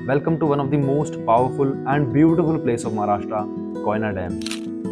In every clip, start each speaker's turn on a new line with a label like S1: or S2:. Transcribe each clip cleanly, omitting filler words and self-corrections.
S1: Welcome to one of the most powerful and beautiful place of Maharashtra, Koyna dam.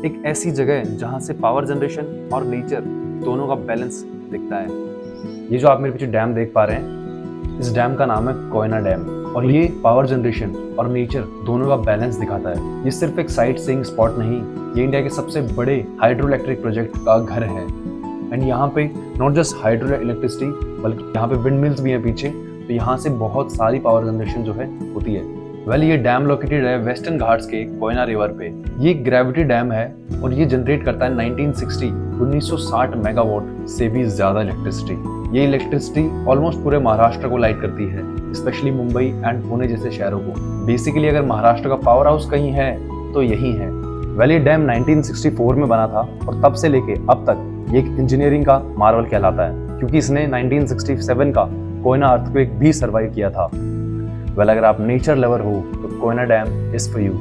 S1: एक ऐसी जगह है जहाँ से पावर जनरेशन और नेचर दोनों का बैलेंस दिखता है। ये जो आप मेरे पीछे डैम देख पा रहे हैं, इस डैम का नाम है कोयना डैम और ये पावर जनरेशन और नेचर दोनों का बैलेंस दिखाता है। ये सिर्फ एक साइट सीइंग स्पॉट नहीं, ये इंडिया के सबसे बड़े हाइड्रो इलेक्ट्रिक प्रोजेक्ट का घर है। एंड यहाँ पे नॉट जस्ट हाइड्रो इलेक्ट्रिसिटी बल्कि यहाँ पे विंड मिल्स भी हैं पीछे, तो यहाँ से बहुत सारी पावर जनरेशन जो है होती है। ये डैम लोकेटेड है वेस्टर्न घाट्स के कोयना रिवर पे। ये ग्रेविटी डैम है और ये जनरेट करता है 1960 मेगावाट से भी ज्यादा इलेक्ट्रिसिटी। ये इलेक्ट्रिसिटी ऑलमोस्ट पूरे महाराष्ट्र को लाइट करती है, स्पेशली मुंबई एंड पुणे जैसे शहरों को। बेसिकली अगर महाराष्ट्र का पावर हाउस कहीं है तो यही है। ये डैम 1964 में बना था और तब से लेके अब तक ये एक इंजीनियरिंग का मार्वल कहलाता है, क्योंकि इसने 1967 का कोयना अर्थक्वेक भी सर्वाइव किया था। अगर आप नेचर लवर हो तो Koyna dam is for you.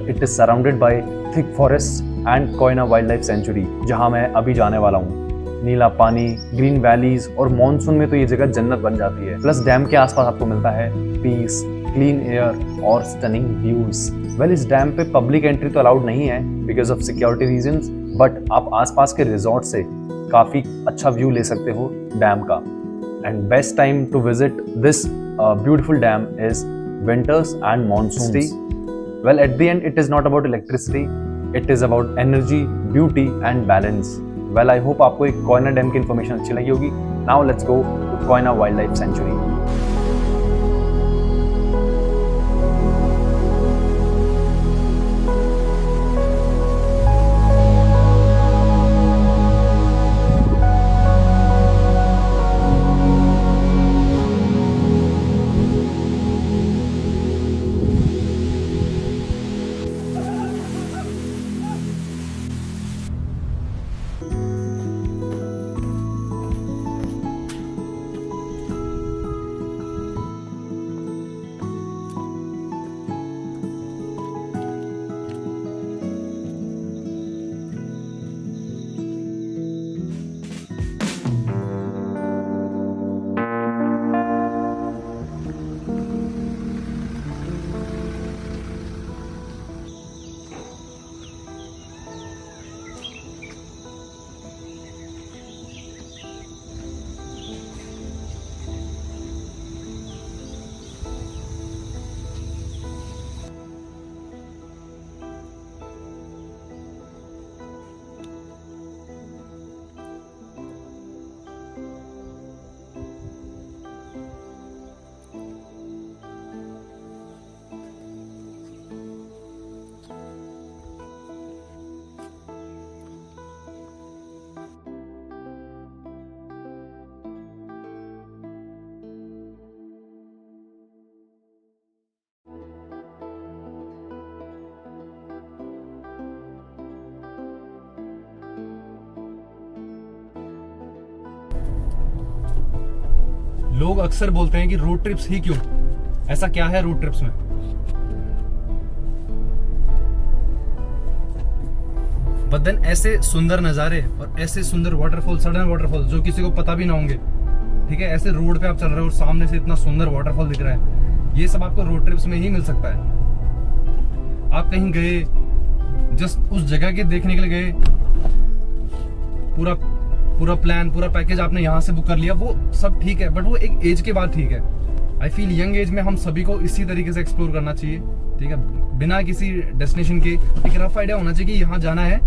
S1: It is surrounded by thick forest and Koyna wild life sanctuary, जहां मैं अभी जाने वाला हूँ। नीला पानी, ग्रीन वैलीज और मॉनसून में तो ये जगह जन्नत बन जाती है। प्लस डैम के आसपास आपको मिलता है पीस, क्लीन एयर और स्टनिंग व्यूज। इस डैम पे पब्लिक एंट्री तो अलाउड नहीं है because of security reasons, but आप आसपास के रिजॉर्ट से काफी अच्छा व्यू ले सकते हो डैम का। And best time to visit this beautiful dam is winters and monsoons. At the end, it is not about electricity. It is about energy, beauty and balance. I hope आपको एक Koyna dam की information अच्छी लगी होगी. Now let's go to Koyna Wildlife Sanctuary.
S2: लोग अक्सर बोलते हैं कि रोड ट्रिप्स ही क्यों, ऐसा क्या है रोड ट्रिप्स में। बट देन ऐसे सुंदर नजारे और ऐसे सुंदर वाटरफॉल, सडन वाटरफॉल जो किसी को पता भी ना होंगे, ठीक है, ऐसे रोड पे आप चल रहे हो और सामने से इतना सुंदर वाटरफॉल दिख रहा है, ये सब आपको रोड ट्रिप्स में ही मिल सकता है। आप कहीं गए, जस्ट उस जगह के देखने के लिए गए, पूरा प्लान, पूरा पैकेज आपने यहाँ से बुक कर लिया, वो सब ठीक है, बट वो एक एज के बाद ठीक है। आई फील यंग एज में हम सभी को इसी तरीके से एक्सप्लोर करना चाहिए, ठीक है, बिना किसी डेस्टिनेशन के। एक रफ आइडिया होना चाहिए कि यहाँ जाना है,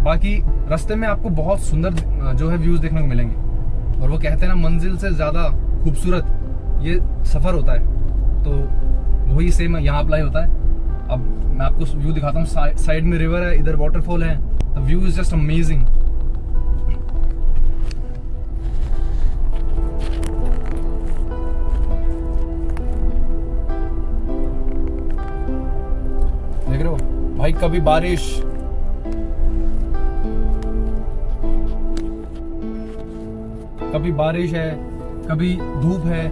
S2: बाकी रास्ते में आपको बहुत सुंदर जो है व्यूज देखने को मिलेंगे। और वो कहते हैं ना, मंजिल से ज्यादा खूबसूरत ये सफर होता है, तो वही सेम यहाँ अप्लाई होता है। अब मैं आपको व्यू दिखाता हूँ, साइड में रिवर है, इधर वाटरफॉल है, the view is just amazing. देख रहे हो भाई, कभी बारिश, है, कभी धूप है,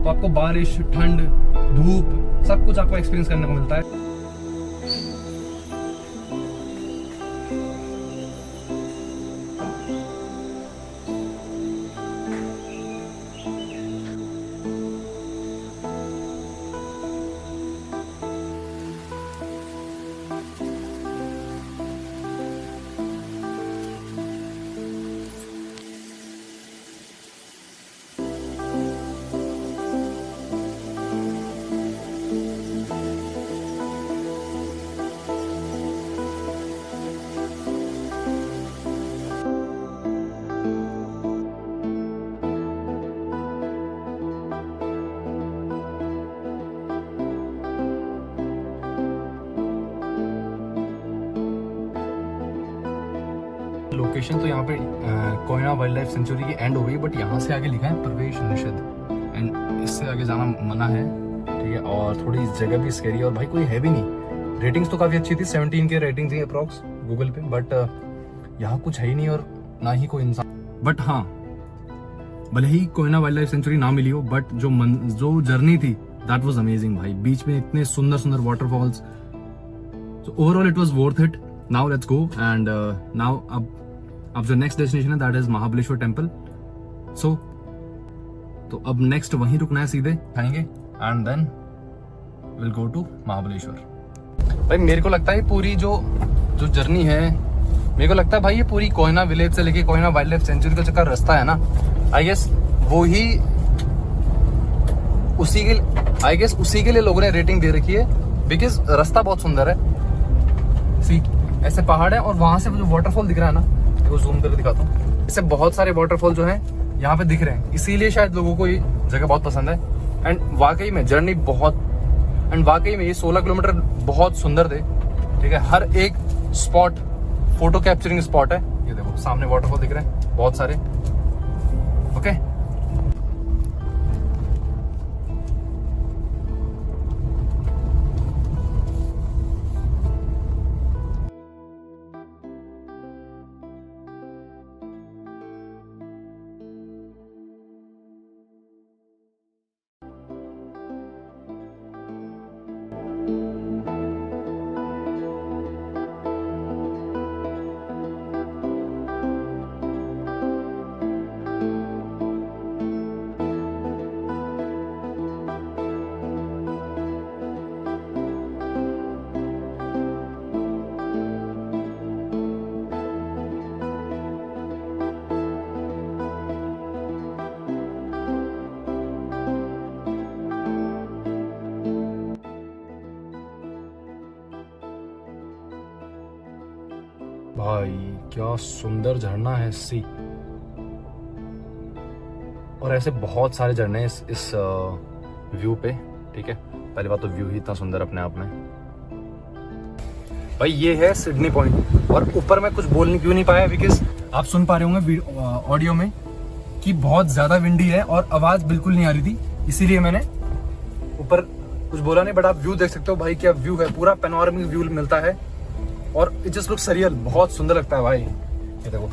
S2: तो आपको बारिश, ठंड, धूप सब कुछ आपको एक्सपीरियंस करने को मिलता है। लोकेशन। तो यहाँ पे कोयना वाइल्ड लाइफ सेंचुरी की एंड हो गई, बट यहाँ से आगे लिखा है प्रवेश निषेध, एंड इससे आगे जाना मना है, ठीक है। और थोड़ी जगह भी स्कैरी है, और भाई कोई है भी नहीं। रेटिंग्स तो काफ़ी अच्छी थी, 17 के रेटिंग थी अप्रॉक्स गूगल पे, बट यहाँ कुछ है ही नहीं और ना ही कोई इंसान। बट हाँ, भले ही कोयना वाइल्ड लाइफ सेंचुरी ना मिली हो, बट जो जर्नी थी दैट वाज अमेजिंग भाई। बीच में इतने सुंदर सुंदर waterfalls, so overall it was worth it. Now let's go, and now अब जो नेक्स्ट डेस्टिनेशन है that is Mahabaleshwar temple. So तो अब नेक्स्ट वहीं रुकना है, सीधे खाएंगे and then will go to Mahabaleshwar. भाई मेरे को लगता है पूरी जो जर्नी है, मेरे को लगता है भाई ये पूरी कोयना विलेज से लेके कोयना वाइल्ड लाइफ सेंचुरी का चक्कर रास्ता है ना, आई गेस उसी के लिए लोगों ने रेटिंग दे रखी है, बिकॉज रास्ता बहुत सुंदर है। सी ऐसे पहाड़ है और वहां से जो वाटरफॉल दिख रहा है ना, देखो जूम करके दिखाता हूँ, ऐसे बहुत सारे वाटरफॉल जो है यहाँ पे दिख रहे हैं, इसीलिए शायद लोगों को ये जगह बहुत पसंद है। एंड वाकई में जर्नी वाकई में ये 16 किलोमीटर बहुत सुंदर थे, ठीक है। हर एक स्पॉट फोटो कैप्चरिंग स्पॉट है। ये देखो सामने वाटरफॉल दिख रहे हैं बहुत सारे, ओके। भाई क्या सुंदर झरना है सी, और ऐसे बहुत सारे झरने हैं इस व्यू पे, ठीक है। पहली बात तो व्यू ही इतना सुंदर अपने आप में। भाई ये है सिडनी पॉइंट, और ऊपर मैं कुछ बोल क्यों नहीं पाया, बिकॉज आप सुन पा रहे होंगे ऑडियो में कि बहुत ज्यादा विंडी है और आवाज बिल्कुल नहीं आ रही थी, इसीलिए मैंने ऊपर कुछ बोला नहीं। बट आप व्यू देख सकते हो भाई, क्या व्यू है, पूरा पैनोरामिक व्यू मिलता है और इट जस्ट लुक सरियल, बहुत सुंदर लगता है भाई। ये देखो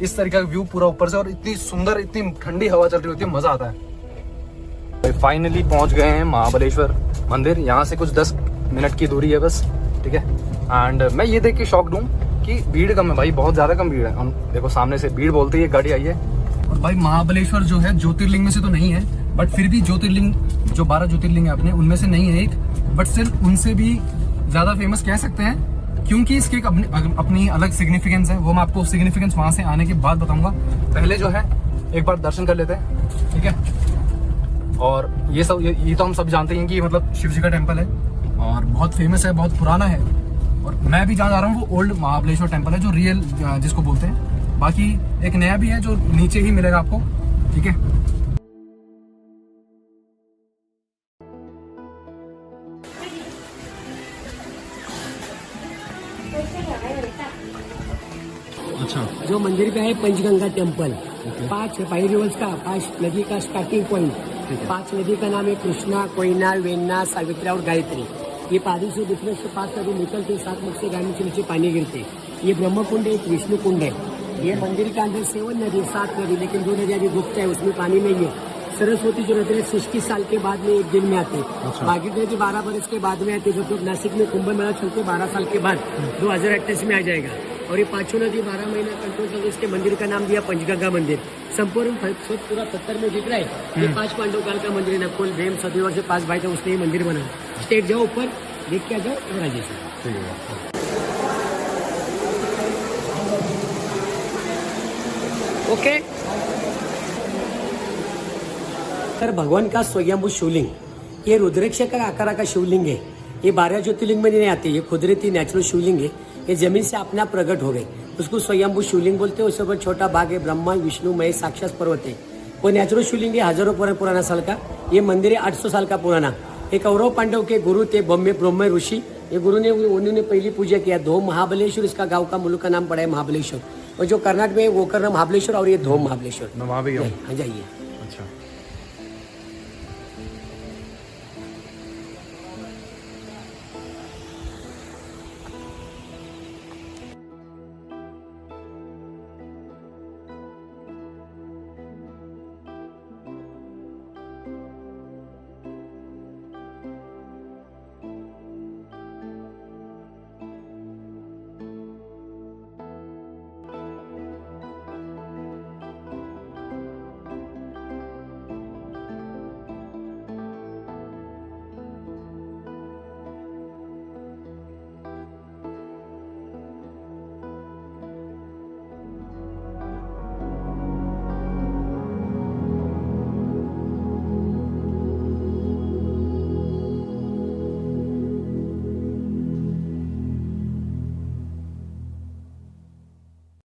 S2: इस तरीके का व्यू पूरा ऊपर से, और इतनी सुंदर इतनी ठंडी हवा चल रही होती है, मजा आता है। फाइनली पहुंच गए हैं महाबलेश्वर मंदिर। यहाँ से कुछ 10 मिनट की दूरी है बस, ठीक है। एंड मैं ये देख के शॉक्ड हूँ कि भीड़ कम है भाई, बहुत ज्यादा कम भीड़ है। हम देखो सामने से भीड़ बोलती है, गाड़ी आई है। और भाई महाबलेश्वर जो है ज्योतिर्लिंग में से तो नहीं है, बट फिर भी ज्योतिर्लिंग जो 12 ज्योतिर्लिंग है अपने, उनमें से नहीं है एक, बट सिर्फ उनसे भी ज्यादा फेमस कह सकते हैं, क्योंकि इसकी एक अपनी अलग सिग्निफिकेंस है। वो मैं आपको सिग्निफिकेंस वहां से आने के बाद बताऊंगा। पहले जो है एक बार दर्शन कर लेते हैं, ठीक है। और ये तो हम सब जानते हैं कि मतलब शिव जी का टेम्पल है और बहुत फेमस है, बहुत पुराना है। और मैं भी जहाँ जा रहा हूँ वो ओल्ड महाबलेश्वर टेम्पल है, जो रियल जिसको बोलते हैं। बाकी एक नया भी है जो नीचे ही मिलेगा आपको, ठीक है। अच्छा,
S3: जो मंदिर पे है पंचगंगा टेम्पल, 5 रिवर्स का 5 नदी का स्टार्टिंग पॉइंट। 5 नदी का नाम है कृष्णा, कोयना, वेन्ना, सावित्री और गायत्री। ये पहाड़ी से दूसरे से 5 नदी निकलते, 7 मुख से गामी से नीचे पानी गिरते। ये ब्रह्म कुंड है, एक विष्णु कुंड है। ये मंदिर के अंदर 7 नदी 7 नदी, लेकिन 2 नदियाँ अभी गुप्त है, उसमें पानी नहीं है। सरस्वती जो नदी है 60 साल के बाद में एक दिन में आते। भागीरथी नदी 12 बरस के बाद में आती, जो तो नासिक में कुंभ मेला चलते 12 साल के बाद 2028 में आ जाएगा। और ये 5 नदी 12 महीना कंट्रोल करके इसके मंदिर का नाम दिया पंचगंगा मंदिर। संपूर्ण पूरा 70 में दिख रहा है। ये 5 पांडव काल का मंदिर है, नकुल, भीम, सतयुग से 5 भाई थे, उसने ये मंदिर बना। स्टेट जाओ ऊपर देख के आ जाओ और राजेश। ओके सर, भगवान का स्वयंभू शिवलिंग, ये रुद्राक्ष का आकार का शिवलिंग है। ये 12 ज्योतिर्लिंग में नहीं आते, ये कुदरती नेचुरल शिवलिंग है। ये जमीन से अपना प्रकट हो गए, उसको स्वयंभू शिवलिंग बोलते हैं। उसके ऊपर छोटा भाग है, ब्रह्मा विष्णु महेश साक्षात पर्वत है। वो नेचुरल शिवलिंग है, हजारों पुराना साल का। ये मंदिर है 800 साल का पुराना। एक कौरव पांडव के गुरु थे ब्रह्म ऋषि। ये गुरु ने उन्होंने पहली पूजा किया। 2 महाबलेश्वर इसका गांव का मुल्क का नाम पड़ा है महाबलेश्वर। और जो कर्नाटक में गोकर्ण महाबलेश्वर और ये धोम महाबलेश्वर
S2: मैं वहाँ भी गया हूँ।
S3: हाँ जाइए